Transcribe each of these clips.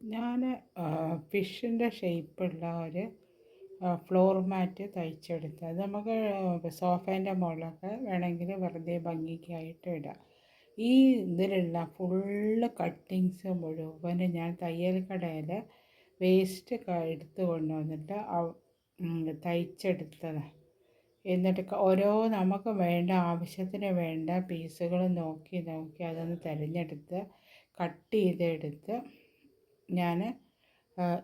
ഞാൻ ഫിഷിൻ്റെ ഷേപ്പുള്ള ഒരു ഫ്ലോർ മാറ്റ് തയ്ച്ചെടുത്ത് അത് നമുക്ക് സോഫേൻ്റെ മുകളിലൊക്കെ വേണമെങ്കിൽ വെറുതെ ഭംഗിക്കായിട്ട് ഇടാം. ഈ ഇതിലുള്ള ഫുള്ള് കട്ടിങ്സ് മുഴുവനും ഞാൻ തയ്യൽ കടയിൽ വേസ്റ്റ് എടുത്ത് കൊണ്ടുവന്നിട്ട് തയ്ച്ചെടുത്തതാണ്. എന്നിട്ട് ഓരോ നമുക്ക് വേണ്ട ആവശ്യത്തിന് വേണ്ട പീസുകൾ നോക്കി നോക്കി അതൊന്ന് തിരഞ്ഞെടുത്ത് കട്ട് ചെയ്തെടുത്ത് ഞാൻ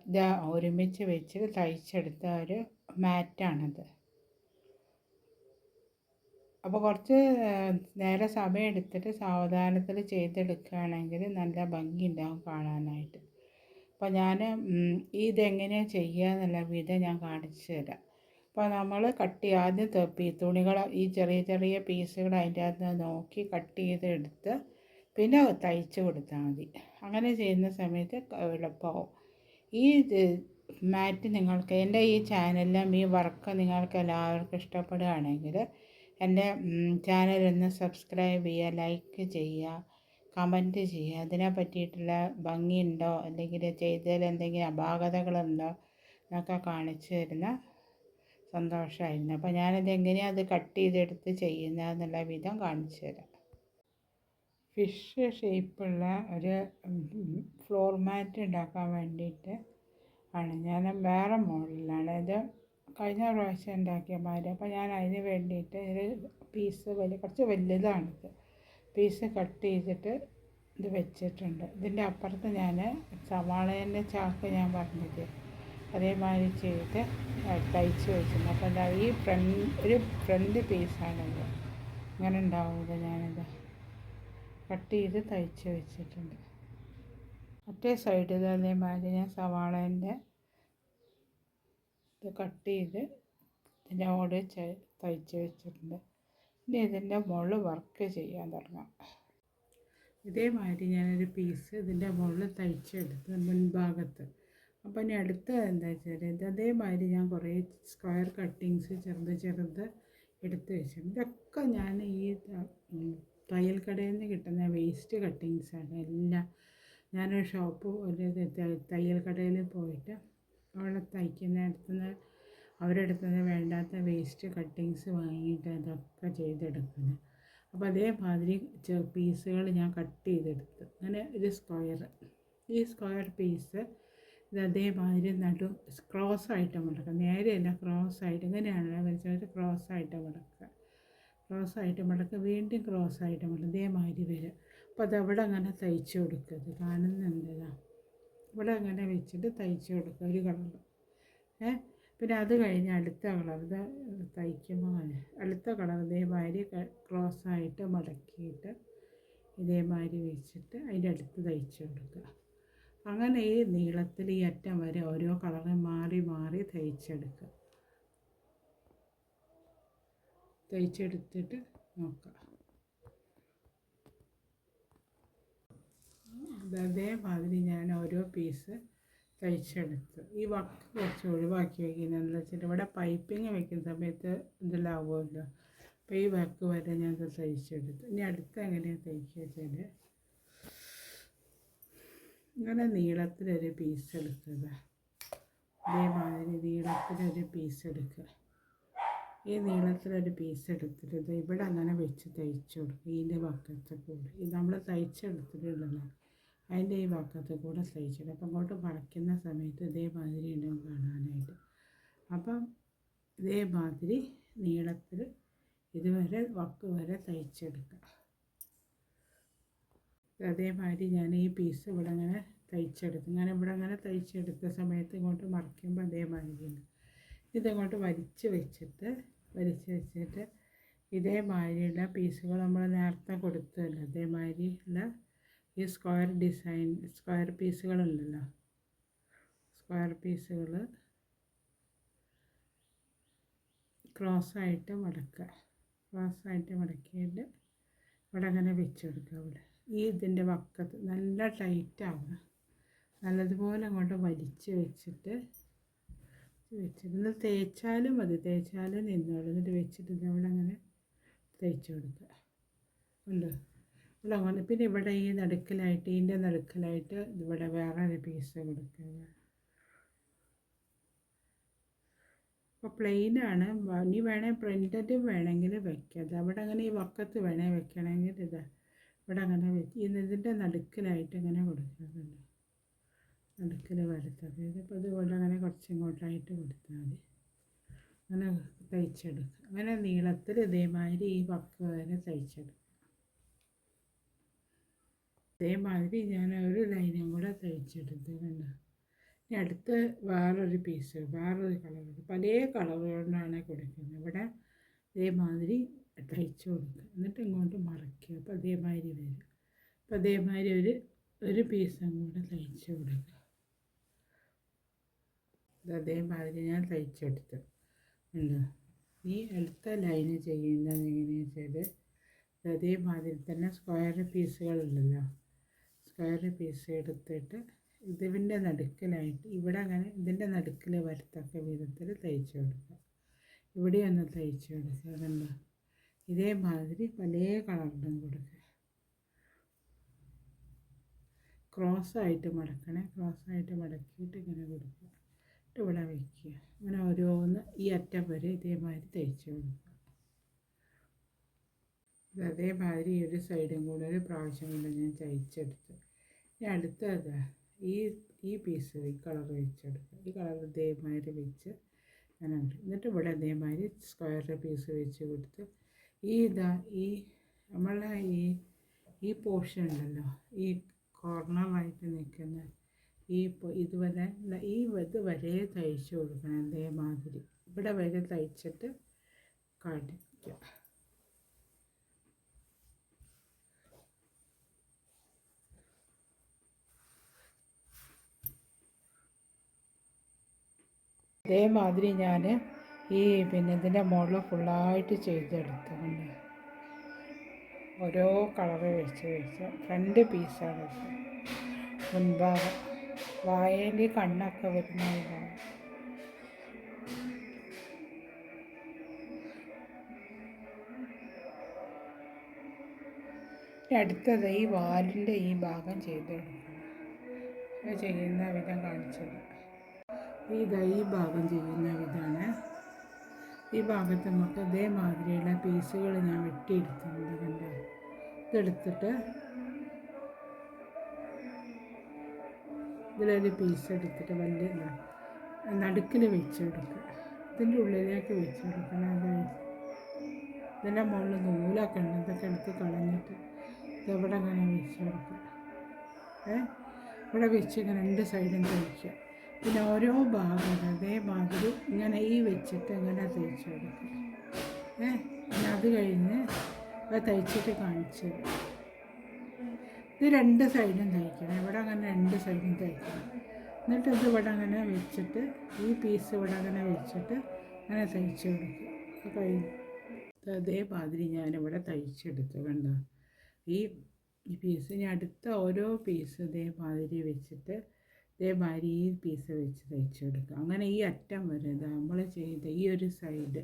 ഇതാ ഒരുമിച്ച് വെച്ച് തയ്ച്ചെടുത്ത ഒരു മാറ്റാണത്. അപ്പോൾ കുറച്ച് നേരെ സമയം എടുത്തിട്ട് സാവധാനത്തിൽ ചെയ്തെടുക്കുകയാണെങ്കിൽ നല്ല ഭംഗിയുണ്ടാകും കാണാനായിട്ട്. അപ്പോൾ ഞാൻ ഇതെങ്ങനെയാണ് ചെയ്യുക എന്നുള്ള വിധം ഞാൻ കാണിച്ചു തരാം. അപ്പോൾ നമ്മൾ ആദ്യം തുണികൾ ഈ ചെറിയ ചെറിയ പീസുകൾ അതിൻ്റെ അകത്ത് നോക്കി കട്ട് ചെയ്തെടുത്ത് പിന്നെ തയ്ച്ച് കൊടുത്താൽ മതി. അങ്ങനെ ചെയ്യുന്ന സമയത്ത് എളുപ്പമാവും. ഈ മാറ്റ് നിങ്ങൾക്ക് എൻ്റെ ഈ ചാനലിലും ഈ വർക്ക് നിങ്ങൾക്ക് എല്ലാവർക്കും ഇഷ്ടപ്പെടുകയാണെങ്കിൽ എൻ്റെ ചാനലൊന്ന് സബ്സ്ക്രൈബ് ചെയ്യുക, ലൈക്ക് ചെയ്യുക, കമൻറ്റ് ചെയ്യുക. അതിനെ പറ്റിയിട്ടുള്ള ഭംഗിയുണ്ടോ അല്ലെങ്കിൽ ചെയ്തതിൽ എന്തെങ്കിലും അപാകതകളുണ്ടോ എന്നൊക്കെ കാണിച്ചു തരുന്ന സന്തോഷമായിരുന്നു. അപ്പോൾ ഞാനത് എങ്ങനെയാണ് അത് കട്ട് ചെയ്തെടുത്ത് ചെയ്യുന്നതെന്നുള്ള വിധം കാണിച്ചു തരാം. ഫിഷ് ഷേപ്പുള്ള ഒരു ഫ്ലോർ മാറ്റ് ഉണ്ടാക്കാൻ വേണ്ടിയിട്ട് ആണ് ഞാൻ വേറെ മോഡലിലാണ് ഇത് കഴിഞ്ഞ പ്രാവശ്യം ഉണ്ടാക്കിയ മാതിരി. അപ്പോൾ ഞാൻ അതിന് വേണ്ടിയിട്ട് ഒരു പീസ് കുറച്ച് വലുതാണിത് പീസ് കട്ട് ചെയ്തിട്ട് ഇത് വെച്ചിട്ടുണ്ട്. ഇതിൻ്റെ അപ്പുറത്ത് ഞാൻ സവാളേൻ്റെ ചാക്ക് ഞാൻ പറഞ്ഞത് അതേമാതിരി ചെയ്ത് തയ്ച്ച് വെച്ചിട്ടുണ്ട്. അപ്പോൾ എന്താ ഈ ഒരു ഫ്രണ്ട് പീസാണിത്. ഇങ്ങനെ ഉണ്ടാവുന്നത് ഞാനിത് കട്ട് ചെയ്ത് തയ്ച്ച് വെച്ചിട്ടുണ്ട്. മറ്റേ സൈഡിൽ അതേമാതിരി ഞാൻ സവാളേൻ്റെ ഇത് കട്ട് ചെയ്ത് ഇതിൻ്റെ കൂടെ തയ്ച്ച് വെച്ചിട്ടുണ്ട്. ഇനി ഇതിൻ്റെ മുകളിൽ വർക്ക് ചെയ്യാൻ തുടങ്ങാം. ഇതേമാതിരി ഞാനൊരു പീസ് ഇതിൻ്റെ മുകളിൽ തയ്ച്ചെടുത്ത് മുൻഭാഗത്ത്. അപ്പോൾ ഇനി അടുത്ത എന്താ വെച്ചാൽ അതേമാതിരി ഞാൻ കുറേ സ്ക്വയർ കട്ടിങ്സ് ചെറുത് എടുത്ത് വെച്ചിട്ടുണ്ട്. ഇതൊക്കെ ഞാൻ ഈ തയ്യൽ കടയിൽ നിന്ന് കിട്ടുന്ന വേസ്റ്റ് കട്ടിങ്സാണ് എല്ലാം. ഞാനൊരു ഒരു തയ്യൽ കടയിൽ പോയിട്ട് അവിടെ തയ്ക്കുന്നിടത്തുനിന്ന് അവരെടുത്തുനിന്ന് വേണ്ടാത്ത വേസ്റ്റ് കട്ടിങ്സ് വാങ്ങിയിട്ട് അതൊക്കെ ചെയ്തെടുക്കുന്നത്. അപ്പോൾ അതേമാതിരി പീസുകൾ ഞാൻ കട്ട് ചെയ്തെടുത്ത് അങ്ങനെ ഒരു ഈ സ്ക്വയർ പീസ് ഇത് അതേമാതിരി ക്രോസായിട്ട് മടക്കുക. നേരെയല്ല, ക്രോസായിട്ട് ഇങ്ങനെയാണ് വരച്ചിട്ട് ക്രോസായിട്ട് മടക്കുക വീണ്ടും ക്രോസായിട്ട് മടക്കുക ഇതേമാതിരി വരും. അപ്പോൾ അതവിടെ അങ്ങനെ തയ്ച്ച് കൊടുക്കുക. കാണുന്നുണ്ട് ഇവിടെ അങ്ങനെ വെച്ചിട്ട് തയ്ച്ച് കൊടുക്കുക ഒരു കളർ. പിന്നെ അത് കഴിഞ്ഞ് അടുത്ത കളർ ഇത് തയ്ക്കുമ്പോൾ അടുത്ത കളർ ഇതേമാതിരി ക്രോസായിട്ട് മടക്കിയിട്ട് ഇതേമാതിരി വെച്ചിട്ട് അതിൻ്റെ അടുത്ത് തയ്ച്ച് കൊടുക്കുക. അങ്ങനെ ഈ നീളത്തിൽ ഈ അറ്റം വരെ ഓരോ കളറ് മാറി മാറി തയ്ച്ചെടുത്തിട്ട് നോക്കുക. അതേമാതിരി ഞാൻ ഓരോ പീസ് തയ്ച്ചെടുത്ത് ഈ വക്ക് കുറച്ച് ഒഴിവാക്കി വയ്ക്കുന്നതെന്ന് വെച്ചിട്ട് ഇവിടെ പൈപ്പിങ് വയ്ക്കുന്ന സമയത്ത് ഇതിലാവുമല്ലോ. അപ്പോൾ ഈ വക്ക് വരെ ഞാൻ തയ്ച്ചെടുത്ത്. ഇനി അടുത്ത് എങ്ങനെയാണ് തയ്ക്കുക വെച്ചാൽ ഇങ്ങനെ നീളത്തിലൊരു പീസ് എടുക്കുക. ഇതേമാതിരി നീളത്തിലൊരു പീസ് എടുക്കുക. ഈ നീളത്തിലൊരു പീസ് എടുത്തിട്ട് ഇവിടെ അങ്ങനെ വെച്ച് തയ്ച്ചു കൊടുക്കുക. ഇതിൻ്റെ വക്കത്തെ കൂടെ ഇത് നമ്മൾ തയ്ച്ചെടുത്തിട്ടുണ്ടല്ലോ അതിൻ്റെ ഈ വക്കത്തെ കൂടെ തയ്ച്ചിടും. അപ്പം അങ്ങോട്ട് മടക്കുന്ന സമയത്ത് ഇതേമാതിരി ഉണ്ടാവും കാണാനായിട്ട്. അപ്പം ഇതേമാതിരി നീളത്തിൽ ഇതുവരെ വക്ക് വരെ തയ്ച്ചെടുക്കുക. അതേമാതിരി ഞാൻ ഈ പീസ് ഇവിടെ അങ്ങനെ തയ്ച്ചെടുക്കും. ഞാൻ ഇവിടെ അങ്ങനെ തയ്ച്ചെടുത്ത സമയത്ത് ഇങ്ങോട്ട് മറിക്കുമ്പോൾ അതേമാതിരിയുണ്ട്. ഇതങ്ങോട്ട് വലിച്ച് വെച്ചിട്ട് ഇതേമാതിരിയുള്ള പീസുകൾ നമ്മൾ നേരത്തെ കൊടുത്തല്ലോ അതേമാതിരിയുള്ള ഈ സ്ക്വയർ പീസുകളുണ്ടല്ലോ സ്ക്വയർ പീസുകൾ ക്രോസായിട്ട് മടക്കിയിട്ട് ഇവിടെ അങ്ങനെ വെച്ച് കൊടുക്കുക. ഇവിടെ ഈ ഇതിൻ്റെ വക്കത്ത് നല്ല ടൈറ്റാവുക. നല്ലതുപോലെ അങ്ങോട്ട് വലിച്ച് വെച്ചിട്ട് തേച്ചാലും മതി, തേച്ചാലും നിന്നോളൂ. എന്നിട്ട് വെച്ചിട്ട് ഇതവിടെ അങ്ങനെ തയ്ച്ച് കൊടുക്കുക. ഉണ്ട് ഇവിടെ അങ്ങനെ പിന്നെ ഇവിടെ ഈ നടുക്കിലായിട്ട് ഇതിൻ്റെ നടുക്കിലായിട്ട് ഇവിടെ വേറൊരു പീസ് കൊടുക്കുക. അപ്പോൾ പ്ലെയിനാണ്. ഇനി വേണേൽ പ്രിൻറ്റഡ് വേണമെങ്കിൽ വെക്കാം. അവിടെ അങ്ങനെ ഈ വക്കത്ത് വേണേൽ വെക്കണമെങ്കിൽ ഇവിടെ അങ്ങനെ ഇതിൻ്റെ നടുക്കിലായിട്ട് ഇങ്ങനെ കൊടുക്കുന്നുണ്ട്. നടുക്കിൽ വരുത്തത് ഇതിപ്പോൾ ഇതുപോലെ അങ്ങനെ കുറച്ചിങ്ങോട്ടായിട്ട് കൊടുത്താൽ മതി. അങ്ങനെ തയ്ച്ചെടുക്കുക. അങ്ങനെ നീളത്തിൽ ഇതേമാതിരി ഈ വക്ക് വരെ തയ്ച്ചെടുക്കുക. ഇതേമാതിരി ഞാൻ ഒരു ലൈനും കൂടെ തയ്ച്ചെടുത്ത് കണ്ടു. ഇനി അടുത്ത് വേറൊരു പീസ് വേറൊരു കളർ പല കളറുകൊണ്ടാണ് കൊടുക്കുന്നത്. ഇവിടെ ഇതേമാതിരി തയ്ച്ച് കൊടുക്കുക. എന്നിട്ട് ഇങ്ങോട്ട് മറയ്ക്കുക. അപ്പോൾ അതേമാതിരി വരും. അപ്പോൾ അതേമാതിരി ഒരു പീസും കൂടെ തയ്ച്ച് കൊടുക്കുക. അതേമാതിരി ഞാൻ തയ്ച്ചെടുത്തു ഉണ്ട്. ഈ അടുത്ത ലൈന് ചെയ്യുന്നത് എങ്ങനെയാണെന്ന് വെച്ചാൽ അതേമാതിരി തന്നെ സ്ക്വയർ പീസുകളുണ്ടല്ലോ, സ്ക്വയർ പീസ് എടുത്തിട്ട് ഇതിൻ്റെ നടുക്കിലായിട്ട് ഇവിടെ അങ്ങനെ ഇതിൻ്റെ നടുക്കിൽ വരത്തക്ക വിധത്തിൽ തയ്ച്ച് കൊടുക്കുക. ഇവിടെ ഒന്ന് തയ്ച്ച് കൊടുക്കുക. അതുണ്ടോ ഇതേമാതിരി പല കളറിലും കൊടുക്കുക. ക്രോസായിട്ട് മടക്കണേ. ക്രോസായിട്ട് മടക്കിയിട്ട് ഇങ്ങനെ കൊടുക്കുക. ഇവിടെ വയ്ക്കുക. അങ്ങനെ ഓരോന്ന് ഈ അറ്റം വരെ ഇതേമാതിരി തയ്ച്ച് കൊടുക്കുക. അതേമാതിരി ഒരു സൈഡും കൂടെ ഒരു പ്രാവശ്യം കൊണ്ട് ഞാൻ തയ്ച്ചെടുത്ത് ഇനി അടുത്തത് ഈ പീസ് ഈ കളർ വെച്ചെടുക്കുക. ഈ കളർ ഇതേമാതിരി വെച്ച് ഞാനുണ്ട്. എന്നിട്ട് ഇവിടെ അതേമാതിരി സ്ക്വയർ പീസ് വെച്ച് കൊടുത്ത് ഈ നമ്മളെ ഈ പോർഷൻ ഉണ്ടല്ലോ, ഈ കോർണറായിട്ട് നിൽക്കുന്ന ഇതുവരെ ഇതുവരെ തയ്ച്ച് കൊടുക്കണം. അതേമാതിരി ഇവിടെ വരെ തയ്ച്ചിട്ട് കാണിക്കുക. അതേമാതിരി ഞാൻ ഇതിൻ്റെ മുകളിൽ ഫുള്ളായിട്ട് ചെയ്തെടുത്തുകൊണ്ട് ഓരോ കളറ് വെച്ച് ഫ്രണ്ട് പീസാണ് മുൻഭാഗം. വായയിൽ കണ്ണൊക്കെ വരുന്ന ഭാഗം. അടുത്തത് ഈ വാലിൻ്റെ ഈ ഭാഗം ചെയ്തെടുക്കണം. ചെയ്യുന്ന വിധം കാണിച്ചത് ഈ ഭാഗം ചെയ്യുന്ന വിധമാണ്. ഈ ഭാഗത്ത് നമുക്ക് അതേമാതിരിയുള്ള പീസുകൾ ഞാൻ വെട്ടിയെടുക്കുന്നത് കണ്ട് ഇതെടുത്തിട്ട് ഇതിലൊരു പീസ് എടുത്തിട്ട് വലിയ നടുക്കിൽ വെച്ചെടുക്കുക. ഇതിൻ്റെ ഉള്ളിലേക്ക് വെച്ചെടുക്കണം. ഇതിൻ്റെ മുകളിൽ നൂലൊക്കെ ഉണ്ട്, ഇതൊക്കെ എടുത്ത് കളഞ്ഞിട്ട് ഇതെവിടെ അങ്ങനെ വെച്ചെടുക്കുക. ഇവിടെ വെച്ച് ഇങ്ങനെ രണ്ട് സൈഡും തയ്ക്കുക. പിന്നെ ഓരോ ഭാഗം അതേമാതിരി ഇങ്ങനെ വെച്ചിട്ട് ഇങ്ങനെ തയ്ച്ച് കൊടുക്കുക. പിന്നെ അത് കഴിഞ്ഞ് അത് തയ്ച്ചിട്ട് കാണിച്ചത് ഇത് രണ്ട് സൈഡും തയ്ക്കണം. ഇവിടെ അങ്ങനെ രണ്ട് സൈഡും തയ്ക്കണം. എന്നിട്ട് ഇത് ഇവിടെ അങ്ങനെ വെച്ചിട്ട് ഈ പീസ് ഇവിടെ അങ്ങനെ വെച്ചിട്ട് അങ്ങനെ തയ്ച്ച് കൊടുക്കുക. കഴിഞ്ഞു. അതേമാതിരി ഞാനിവിടെ തയ്ച്ചെടുത്തു. കണ്ടോ ഈ പീസ് ഞാൻ അടുത്ത ഓരോ പീസ് ഇതേമാതിരി വെച്ചിട്ട് ഇതേമാതിരി ഈ പീസ് വെച്ച് തയ്ച്ച് കൊടുക്കുക. അങ്ങനെ ഈ അറ്റം വരെ നമ്മൾ ചെയ്ത ഈ ഒരു സൈഡ്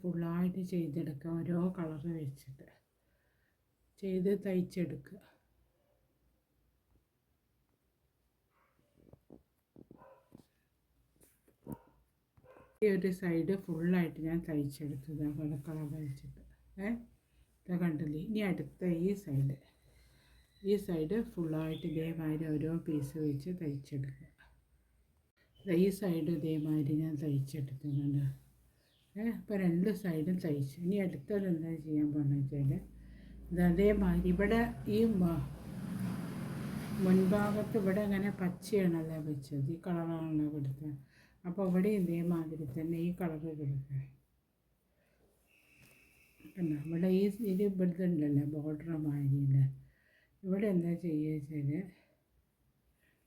ഫുള്ളായിട്ട് ചെയ്തെടുക്കുക. ഓരോ കളറ് വെച്ചിട്ട് ചെയ്ത് തയ്ച്ചെടുക്കുക. ഈ ഒരു സൈഡ് ഫുള്ളായിട്ട് ഞാൻ തയ്ച്ചെടുത്തത് കളർ വെച്ചിട്ട് ഇത് കണ്ടില്ലേ. ഇനി അടുത്ത ഈ സൈഡ് ഫുള്ളായിട്ട് ഇതേമാതിരി ഓരോ പീസ് വെച്ച് തയ്ച്ചെടുക്കുക. ഈ സൈഡ് ഇതേമാതിരി ഞാൻ തയ്ച്ചെടുക്കുന്നുണ്ട്. അപ്പോൾ രണ്ട് സൈഡും തയ്ച്ചു. ഇനി അടുത്തത് എന്താ ചെയ്യാൻ പോകുന്നത് വെച്ചാൽ അതേമാതിരി ഇവിടെ ഈ മുൻഭാഗത്ത് ഇവിടെ അങ്ങനെ പച്ചയാണല്ലോ വെച്ചത്, ഈ കളറാണല്ലോ കൊടുത്തത്. അപ്പോൾ ഇവിടെ ഇതേമാതിരി തന്നെ ഈ കളറ് കൊടുക്കുക. കണ്ടോ ഇവിടെ ഇത് ഇവിടുത്തെ ഉണ്ടല്ലോ ബോർഡർ മാതിരിയില്ല. ഇവിടെ എന്താ ചെയ്യുക വെച്ചാൽ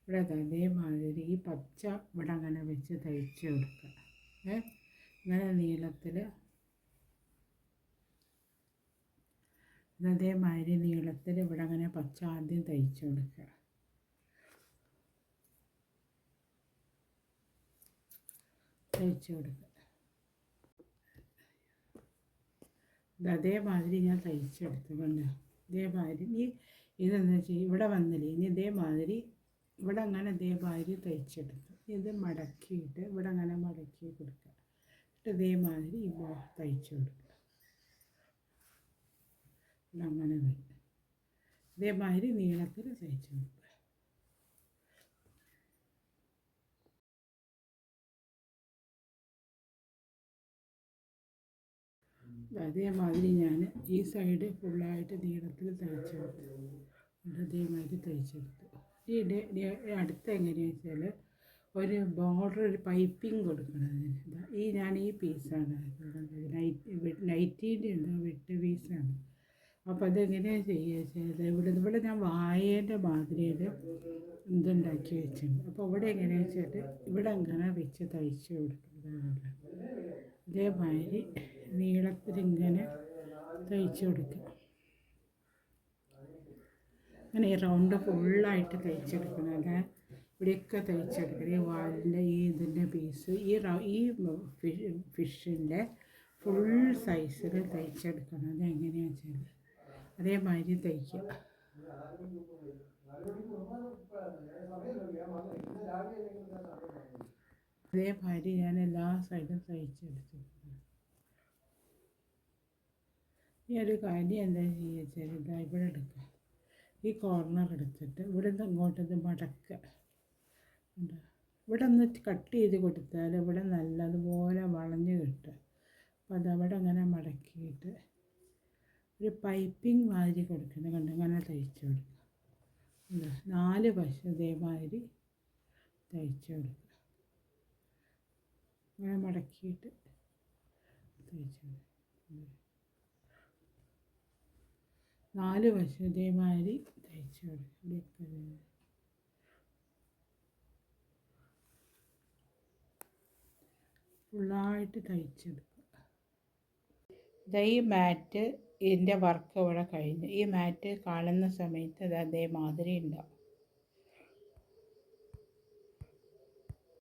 ഇവിടെ അതേമാതിരി ഈ പച്ച ഇവിടെ അങ്ങനെ വെച്ച് തയ്ച്ച് കൊടുക്കുക. ഇങ്ങനെ നീളത്തിൽ അതേമാതിരി നീളത്തിൽ ഇവിടെ അങ്ങനെ പച്ച ആദ്യം തയ്ച്ച് കൊടുക്കുക. അതേമാതിരി ഞാൻ തയ്ച്ചെടുത്തു. കണ്ടോ ഇതേമാതിരി ഇതെന്ന് വെച്ചാൽ ഇവിടെ വന്നില്ലേ ഇനി ഇതേമാതിരി ഇവിടെ അങ്ങനെ ഇതേമാതിരി തയ്ച്ചെടുക്കുക. ഇത് മടക്കിയിട്ട് ഇവിടെ അങ്ങനെ മടക്കി കൊടുക്കുക. എന്നിട്ട് ഇതേമാതിരി തയ്ച്ചു കൊടുക്കുക. അങ്ങനെ വരും. ഇതേമാതിരി നീളത്തിൽ തയ്ച്ചു കൊടുക്കുക. അതേമാതിരി ഞാൻ ഈ സൈഡ് ഫുള്ളായിട്ട് നീളത്തിൽ തയ്ച്ചു കൊടുത്തു. അതേമാതിരി തയ്ച്ചെടുത്തു. അടുത്ത എങ്ങനെയാണെന്ന് വെച്ചാൽ ഒരു ബോർഡർ ഒരു പൈപ്പിംഗ് കൊടുക്കണം. ഞാൻ ഈ പീസാണ് നൈറ്റീൻ്റെ ഉണ്ട് വെട്ട് പീസാണ്. അപ്പോൾ അതെങ്ങനെയാണ് ചെയ്യുക വെച്ചാൽ ഇവിടെ ഞാൻ വായേൻ്റെ മാതിരിയിൽ ഇതുണ്ടാക്കി വെച്ചിട്ടുണ്ട്. അപ്പോൾ ഇവിടെ എങ്ങനെയാണെന്ന് വെച്ചാൽ ഇവിടെ അങ്ങനെ വെച്ച് തയ്ച്ച് കൊടുക്കുന്നത്. ഇതേമാതിരി നീളത്തിലിങ്ങനെ തയ്ച്ച് കൊടുക്കുക. അങ്ങനെ ഈ റൗണ്ട് ഫുള്ളായിട്ട് തയ്ച്ചെടുക്കണം. അതാ ഇവിടെയൊക്കെ തയ്ച്ചെടുക്കണം. ഈ വാലിൻ്റെ ഇതിൻ്റെ പീസ് ഈ ഫിഷിൻ്റെ ഫുൾ സൈസിൽ തയ്ച്ചെടുക്കണം. അതെങ്ങനെയാണെന്ന് വെച്ചാൽ അതേമാതിരി തയ്ക്കുക. അതേമാതിരി ഞാൻ എല്ലാ സൈഡും തയ്ച്ചെടുത്തു. ഈ ഒരു കാര്യം എന്താ ചെയ്യുക വെച്ചാൽ ഇവിടെ എടുക്കുക. ഈ കോർണർ എടുത്തിട്ട് ഇവിടെ നിന്ന് ഇങ്ങോട്ടത് മടക്കുക. ഇവിടെ ഒന്ന് കട്ട് ചെയ്ത് കൊടുത്താൽ ഇവിടെ നല്ലതുപോലെ വളഞ്ഞ് കിട്ടുക. അപ്പോൾ അതവിടെ അങ്ങനെ മടക്കിയിട്ട് ഒരു പൈപ്പിംഗ് മാതിരി കൊടുക്കണം. കണ്ട് അങ്ങനെ തയ്ച്ചു കൊടുക്കുക. 4 വശം ഇതേമാതിരി തയ്ച്ചു കൊടുക്കുക. അങ്ങനെ മടക്കിയിട്ട് തയ്ച്ചു കൊടുക്കുക. 4 വശം ഇതേമാതിരി തയ്ച്ചു കൊടുക്കുക. ഫുള്ളായിട്ട് തയ്ച്ചെടുക്കുക. ഈ മാറ്റ് ഇതിൻ്റെ വർക്ക് ഇവിടെ കഴിഞ്ഞു. ഈ മാറ്റ് കാണുന്ന സമയത്ത് അത് അതേമാതിരി ഉണ്ടാവും.